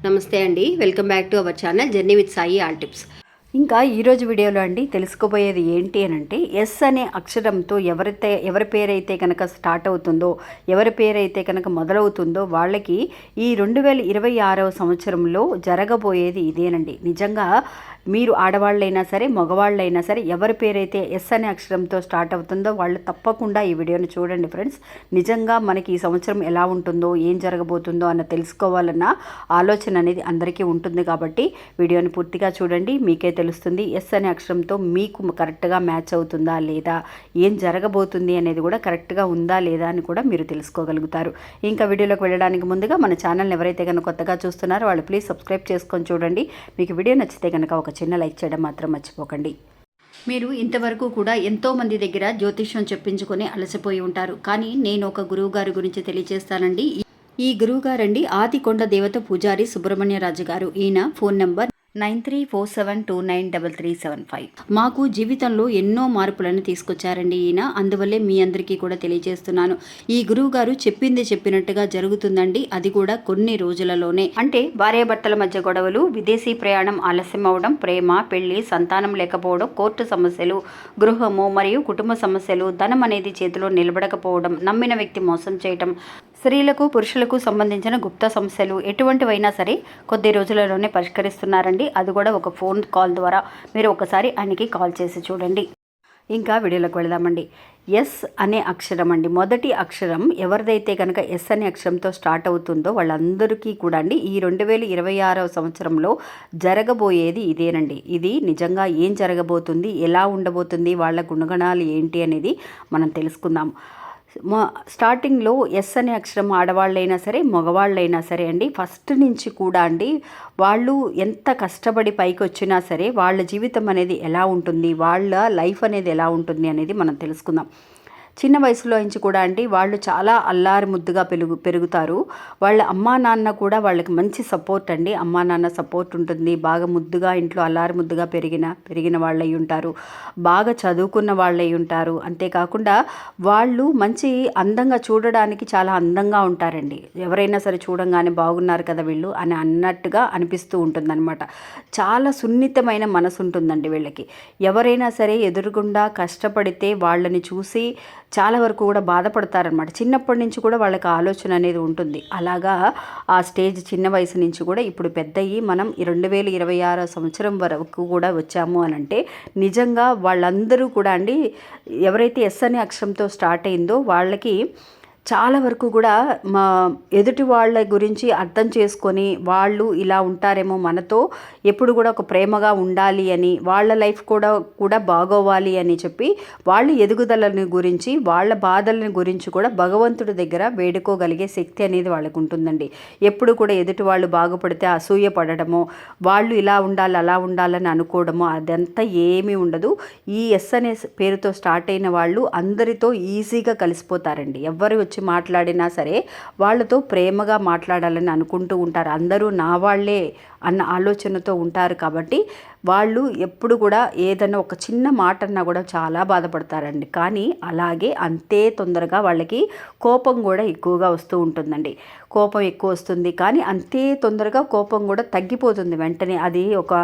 నమస్తే అండి, welcome back to our channel journey with Sai all tips. ఇంకా ఈరోజు వీడియోలో అండి తెలుసుకోబోయేది ఏంటి అని అంటే, ఎస్ అనే అక్షరంతో ఎవరి పేరైతే కనుక స్టార్ట్ అవుతుందో, ఎవరి పేరైతే కనుక మొదలవుతుందో వాళ్ళకి ఈ 2026వ సంవత్సరంలో జరగబోయేది ఇదేనండి. నిజంగా మీరు ఆడవాళ్ళైనా సరే, మగవాళ్ళైనా సరే, ఎవరి పేరైతే ఎస్ అనే అక్షరంతో స్టార్ట్ అవుతుందో వాళ్ళు తప్పకుండా ఈ వీడియోని చూడండి ఫ్రెండ్స్. నిజంగా మనకి ఈ సంవత్సరం ఎలా ఉంటుందో, ఏం జరగబోతుందో అన్న తెలుసుకోవాలన్న ఆలోచన అనేది అందరికీ ఉంటుంది. కాబట్టి వీడియోని పూర్తిగా చూడండి, మీకే తెలుస్తుంది ఎస్ అనే అక్షరంతో మీకు కరెక్ట్గా మ్యాచ్ అవుతుందా లేదా, ఏం జరగబోతుంది అనేది కూడా కరెక్ట్గా ఉందా లేదా అని కూడా మీరు తెలుసుకోగలుగుతారు. ఇంకా వీడియోలోకి వెళ్ళడానికి ముందుగా మన ఛానల్ని ఎవరైతే కనుక కొత్తగా చూస్తున్నారో వాళ్ళు ప్లీజ్ సబ్స్క్రైబ్ చేసుకొని చూడండి. మీకు వీడియో నచ్చితే కనుక ఒక చిన్న లైక్ చేయడం మాత్రం మర్చిపోకండి. మీరు ఇంతవరకు కూడా ఎంతోమంది దగ్గర జ్యోతిష్యం చెప్పించుకొని అలసిపోయి ఉంటారు. కానీ నేను ఒక గురువు గారి గురించి తెలియజేస్తానండి. ఈ గురువు గారండి ఆదికొండ దేవత పూజారి సుబ్రహ్మణ్యరాజు గారు. ఈయన ఫోన్ నెంబర్ 9347293375. మాకు జీవితంలో ఎన్నో మార్పులను తీసుకొచ్చారండి ఈయన. అందువల్లే మీ అందరికీ కూడా తెలియజేస్తున్నాను. ఈ గురువు గారు చెప్పింది చెప్పినట్టుగా జరుగుతుందండి. అది కూడా కొన్ని రోజులలోనే. అంటే భార్యాభర్తల మధ్య గొడవలు, విదేశీ ప్రయాణం ఆలస్యం అవడం, ప్రేమ, పెళ్లి, సంతానం లేకపోవడం, కోర్టు సమస్యలు, గృహము మరియు కుటుంబ సమస్యలు, ధనం అనేది చేతిలో నిలబడకపోవడం, నమ్మిన వ్యక్తి మోసం చేయటం, స్త్రీలకు పురుషులకు సంబంధించిన గుప్త సమస్యలు ఎటువంటివైనా సరే కొద్ది రోజులలోనే పరిష్కరిస్తున్నారండి. అది కూడా ఒక ఫోన్ కాల్ ద్వారా. మీరు ఒకసారి ఆయనకి కాల్ చేసి చూడండి. ఇంకా వీడియోలోకి వెళదామండి. ఎస్ అనే అక్షరం అండి, మొదటి అక్షరం ఎవరిదైతే కనుక ఎస్ అనే అక్షరంతో స్టార్ట్ అవుతుందో వాళ్ళందరికీ కూడా అండి ఈ 2026వ సంవత్సరంలో జరగబోయేది ఇదేనండి. ఇది నిజంగా ఏం జరగబోతుంది, ఎలా ఉండబోతుంది, వాళ్ళ గుణగణాలు ఏంటి అనేది మనం తెలుసుకుందాం. స్టార్టింగ్లో ఎస్ అనే అక్షరం ఆడవాళ్ళైనా సరే, మగవాళ్ళైనా సరే అండి, ఫస్ట్ నుంచి కూడా అండి వాళ్ళు ఎంత కష్టపడి పైకి వచ్చినా సరే వాళ్ళ జీవితం అనేది ఎలా ఉంటుంది, వాళ్ళ లైఫ్ అనేది ఎలా ఉంటుంది అనేది మనం తెలుసుకుందాం. చిన్న వయసులో నుంచి కూడా అండి వాళ్ళు చాలా అల్లారి ముద్దుగా పెరుగుతారు. వాళ్ళ అమ్మా నాన్న కూడా వాళ్ళకి మంచి సపోర్ట్ అండి. అమ్మా నాన్న సపోర్ట్ ఉంటుంది. బాగా ముద్దుగా ఇంట్లో అల్లారి ముద్దుగా పెరిగిన వాళ్ళై ఉంటారు. బాగా చదువుకున్న వాళ్ళై ఉంటారు. అంతేకాకుండా వాళ్ళు మంచి అందంగా చూడడానికి చాలా అందంగా ఉంటారండి. ఎవరైనా సరే చూడంగానే బాగున్నారు కదా వీళ్ళు అని అన్నట్టుగా అనిపిస్తూ ఉంటుందన్నమాట. చాలా సున్నితమైన మనసు ఉంటుందండి వీళ్ళకి. ఎవరైనా సరే ఎదురుగుండా కష్టపడితే వాళ్ళని చూసి చాలా వరకు కూడా బాధపడతారనమాట. చిన్నప్పటి నుంచి కూడా వాళ్ళకి ఆలోచన అనేది ఉంటుంది. అలాగా ఆ స్టేజ్ చిన్న వయసు నుంచి కూడా ఇప్పుడు పెద్దయ్యి మనం 2026 సంవత్సరం వరకు కూడా వచ్చాము అని అంటే నిజంగా వాళ్ళందరూ కూడా అండి ఎవరైతే ఎస్ అనే అక్షరంతో స్టార్ట్ అయిందో వాళ్ళకి చాలా వరకు కూడా మా ఎదుటి వాళ్ళ గురించి అర్థం చేసుకొని వాళ్ళు ఇలా ఉంటారేమో, మనతో ఎప్పుడు కూడా ఒక ప్రేమగా ఉండాలి అని, వాళ్ళ లైఫ్ కూడా బాగోవాలి అని చెప్పి వాళ్ళు ఎదుగుదలని గురించి, వాళ్ళ బాధలని గురించి కూడా భగవంతుడి దగ్గర వేడుకోగలిగే శక్తి అనేది వాళ్ళకు ఉంటుందండి. ఎప్పుడు కూడా ఎదుటి వాళ్ళు బాగుపడితే అసూయ పడడమో, వాళ్ళు ఇలా ఉండాలి అలా ఉండాలని అనుకోవడమో అదంతా ఏమీ ఉండదు. ఈ ఎస్ అనే పేరుతో స్టార్ట్ అయిన వాళ్ళు అందరితో ఈజీగా కలిసిపోతారండి. ఎవరు వచ్చి మాట్లాడినా సరే వాళ్ళతో ప్రేమగా మాట్లాడాలని అనుకుంటూ ఉంటారు. అందరూ నా వాళ్ళే అన్న ఆలోచనతో ఉంటారు. కాబట్టి వాళ్ళు ఎప్పుడు కూడా ఏదైనా ఒక చిన్న మాట అన్నా కూడా చాలా బాధపడతారండి. కానీ అలాగే అంతే తొందరగా వాళ్ళకి కోపం కూడా ఎక్కువగా వస్తూ ఉంటుందండి. కోపం ఎక్కువ వస్తుంది, కానీ అంతే తొందరగా కోపం కూడా తగ్గిపోతుంది వెంటనే. అది ఒక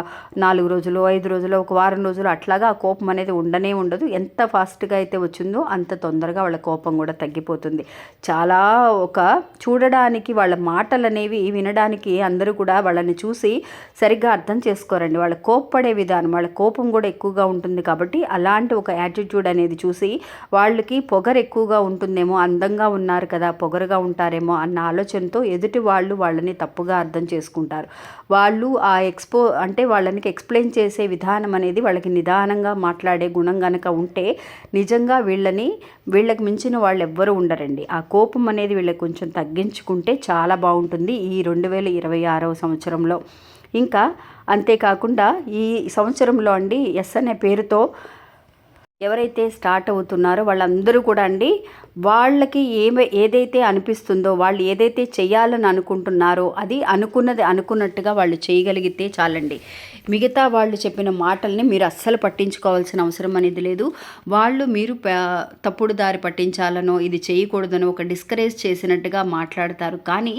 4 రోజులు, 5 రోజులు, ఒక వారం రోజులు అట్లాగా ఆ కోపం అనేది ఉండనే ఉండదు. ఎంత ఫాస్ట్గా అయితే వచ్చిందో అంత తొందరగా వాళ్ళ కోపం కూడా తగ్గిపోతుంది. చాలా ఒక చూడడానికి వాళ్ళ మాటలు అనేవి వినడానికి అందరూ కూడా వాళ్ళని చూసి సరిగ్గా అర్థం చేసుకోరండి. వాళ్ళ కోప్పడే విధానం, వాళ్ళ కోపం కూడా ఎక్కువగా ఉంటుంది. కాబట్టి అలాంటి ఒక యాటిట్యూడ్ అనేది చూసి వాళ్ళకి పొగరు ఎక్కువగా ఉంటుందేమో, అందంగా ఉన్నారు కదా పొగరుగా ఉంటారేమో అన్న ఆలోచనతో ఎదుటి వాళ్ళని తప్పుగా అర్థం చేసుకుంటారు. వాళ్ళు ఆ వాళ్ళకి ఎక్స్ప్లెయిన్ చేసే విధానం అనేది వాళ్ళకి నిదానంగా మాట్లాడే గుణం గనక ఉంటే నిజంగా వీళ్ళకి మించిన వాళ్ళు ఎవ్వరూ ఉండరండి. ఆ కోపం అనేది వీళ్ళకి కొంచెం తగ్గించుకుంటే చాలా బాగుంటుంది ఈ 2026వ సంవత్సరంలో. ఇంకా అంతేకాకుండా ఈ సంవత్సరంలో అండి ఎస్ అనే పేరుతో ఎవరైతే స్టార్ట్ అవుతున్నారో వాళ్ళందరూ కూడా అండి, వాళ్ళకి ఏదైతే అనిపిస్తుందో, వాళ్ళు ఏదైతే చేయాలని అనుకుంటున్నారో అది అనుకున్నది అనుకున్నట్టుగా వాళ్ళు చేయగలిగితే చాలండి. మిగతా వాళ్ళు చెప్పిన మాటల్ని మీరు అస్సలు పట్టించుకోవాల్సిన అవసరం అనేది లేదు. వాళ్ళు మీరు తప్పుడు దారి పట్టించాలనో, ఇది చేయకూడదనో ఒక డిస్కరేజ్ చేసినట్టుగా మాట్లాడతారు. కానీ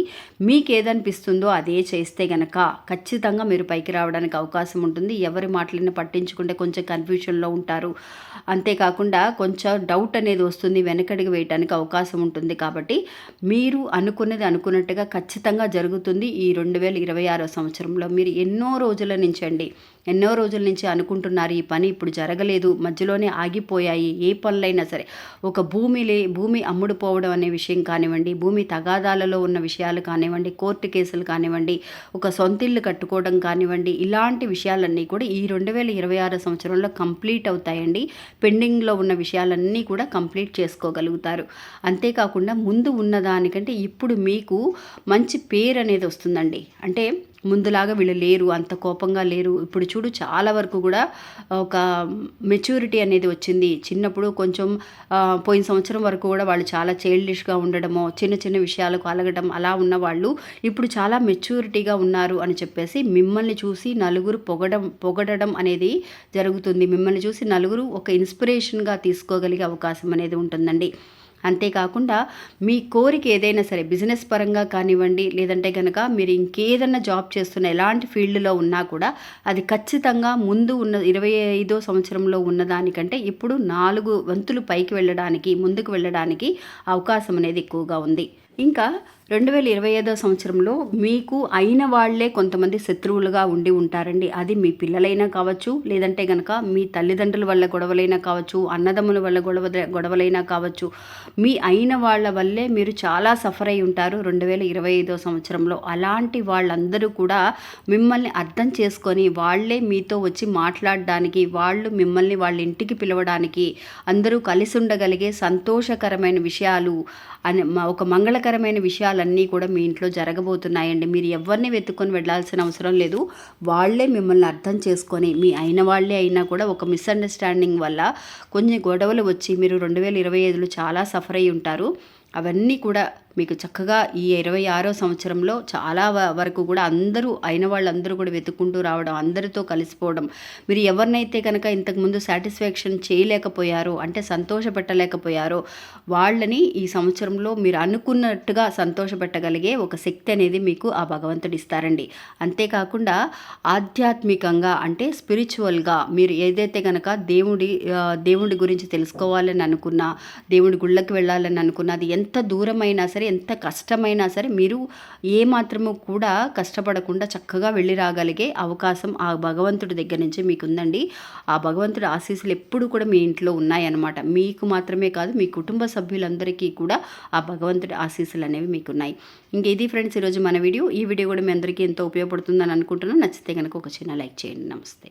మీకు ఏదనిపిస్తుందో అదే చేస్తే గనక ఖచ్చితంగా మీరు పైకి రావడానికి అవకాశం ఉంటుంది. ఎవరి మాటలను పట్టించుకుంటే కొంచెం కన్ఫ్యూషన్లో ఉంటారు. అంతేకాకుండా కొంచెం డౌట్ అనేది వస్తుంది, వెనకడుగు వేయడానికి అవకాశం ఉంటుంది. కాబట్టి మీరు అనుకున్నది అనుకున్నట్టుగా ఖచ్చితంగా జరుగుతుంది. ఈ 2026 సంవత్సరంలో మీరు ఎన్నో రోజుల నుంచి అనుకుంటున్నారు, ఈ పని ఇప్పుడు జరగలేదు, మధ్యలోనే ఆగిపోయాయి. ఏ పనులైనా సరే, ఒక భూమి అమ్ముడుపోవడం అనే విషయం కానివ్వండి, భూమి తగాదాలలో ఉన్న విషయాలు కానివ్వండి, కోర్టు కేసులు కానివ్వండి, ఒక సొంతిల్లు కట్టుకోవడం కానివ్వండి, ఇలాంటి విషయాలన్నీ కూడా ఈ 2026 సంవత్సరంలో కంప్లీట్ అవుతాయండి. పెండింగ్లో ఉన్న విషయాలన్నీ కూడా కంప్లీట్ చేసుకోగలుగుతారు. అంతేకాకుండా ముందు ఉన్నదానికంటే ఇప్పుడు మీకు మంచి పేరు అనేది వస్తుందండి. అంటే ముందులాగా వీళ్ళు లేరు, అంత కోపంగా లేరు. ఇప్పుడు చూడు చాలా వరకు కూడా ఒక మెచ్యూరిటీ అనేది వచ్చింది. చిన్నప్పుడు కొంచెం పోయిన సంవత్సరం వరకు కూడా వాళ్ళు చాలా చైల్డిష్గా ఉండడమో, చిన్న చిన్న విషయాలకు అలగడం అలా ఉన్నవాళ్ళు ఇప్పుడు చాలా మెచ్యూరిటీగా ఉన్నారు అని చెప్పేసి మిమ్మల్ని చూసి నలుగురు పొగడడం అనేది జరుగుతుంది. మిమ్మల్ని చూసి నలుగురు ఒక ఇన్స్పిరేషన్గా తీసుకోగలిగే అవకాశం అనేది ఉంటుందండి. అంతేకాకుండా మీ కోరిక ఏదైనా సరే, బిజినెస్ పరంగా కానివ్వండి, లేదంటే కనుక మీరు ఇంకేదన్నా జాబ్ చేస్తున్న ఎలాంటి ఫీల్డ్లో ఉన్నా కూడా అది ఖచ్చితంగా ముందు ఉన్న 25వ సంవత్సరంలో ఉన్నదానికంటే ఇప్పుడు 4 వంతులు పైకి వెళ్ళడానికి, ముందుకు వెళ్ళడానికి అవకాశం అనేది ఎక్కువగా ఉంది. ఇంకా 2025 సంవత్సరంలో మీకు అయిన వాళ్లే కొంతమంది శత్రువులుగా ఉండి ఉంటారండి. అది మీ పిల్లలైనా కావచ్చు, లేదంటే కనుక మీ తల్లిదండ్రుల వల్ల గొడవలైనా కావచ్చు, అన్నదమ్ముల వల్ల గొడవలైనా కావచ్చు. మీ అయిన వాళ్ళ వల్లే మీరు చాలా సఫర్ అయి ఉంటారు 2025 సంవత్సరంలో. అలాంటి వాళ్ళందరూ కూడా మిమ్మల్ని అర్థం చేసుకొని వాళ్ళే మీతో వచ్చి మాట్లాడడానికి, వాళ్ళు మిమ్మల్ని వాళ్ళ ఇంటికి పిలవడానికి, అందరూ కలిసి ఉండగలిగే సంతోషకరమైన విషయాలు ఒక మంగళకరమైన విషయాలన్నీ కూడా మీ ఇంట్లో జరగబోతున్నాయండి. మీరు ఎవరిని వెతుక్కొని వెళ్ళాల్సిన అవసరం లేదు. వాళ్ళే మిమ్మల్ని అర్థం చేసుకొని, మీ అయిన వాళ్ళే అయినా కూడా ఒక మిస్అండర్స్టాండింగ్ వల్ల కొన్ని గొడవలు వచ్చి మీరు 2025లో చాలా సఫర్ అయి ఉంటారు. అవన్నీ కూడా మీకు చక్కగా ఈ 26వ సంవత్సరంలో చాలా వరకు కూడా అందరూ అయిన వాళ్ళందరూ కూడా వెతుక్కుంటూ రావడం, అందరితో కలిసిపోవడం. మీరు ఎవరినైతే కనుక ఇంతకుముందు సాటిస్ఫాక్షన్ చేయలేకపోయారో, అంటే సంతోషపెట్టలేకపోయారో, వాళ్ళని ఈ సంవత్సరంలో మీరు అనుకున్నట్టుగా సంతోషపెట్టగలిగే ఒక శక్తి అనేది మీకు ఆ భగవంతుడు ఇస్తారండి. అంతేకాకుండా ఆధ్యాత్మికంగా అంటే స్పిరిచువల్గా మీరు ఏదైతే కనుక దేవుడి గురించి తెలుసుకోవాలని అనుకున్నా, దేవుడి గుళ్ళకి వెళ్ళాలని అనుకున్నా, అది ఎంత దూరమైనా సరే, ఎంత కష్టమైనా సరే మీరు ఏమాత్రము కూడా కష్టపడకుండా చక్కగా వెళ్ళి రాగలిగే అవకాశం ఆ భగవంతుడి దగ్గర నుంచి మీకు ఉందండి. ఆ భగవంతుడి ఆశీస్సులు ఎప్పుడు కూడా మీ ఇంట్లో ఉన్నాయన్నమాట. మీకు మాత్రమే కాదు, మీ కుటుంబ సభ్యులందరికీ కూడా ఆ భగవంతుడి ఆశీస్సులు అనేవి మీకు ఉన్నాయి. ఇంక ఇది ఫ్రెండ్స్ ఈరోజు మన వీడియో. ఈ వీడియో కూడా మీ అందరికీ ఎంతో ఉపయోగపడుతుందని అనుకుంటున్నాను. నచ్చితే కనుక ఒక చిన్న లైక్ చేయండి. నమస్తే.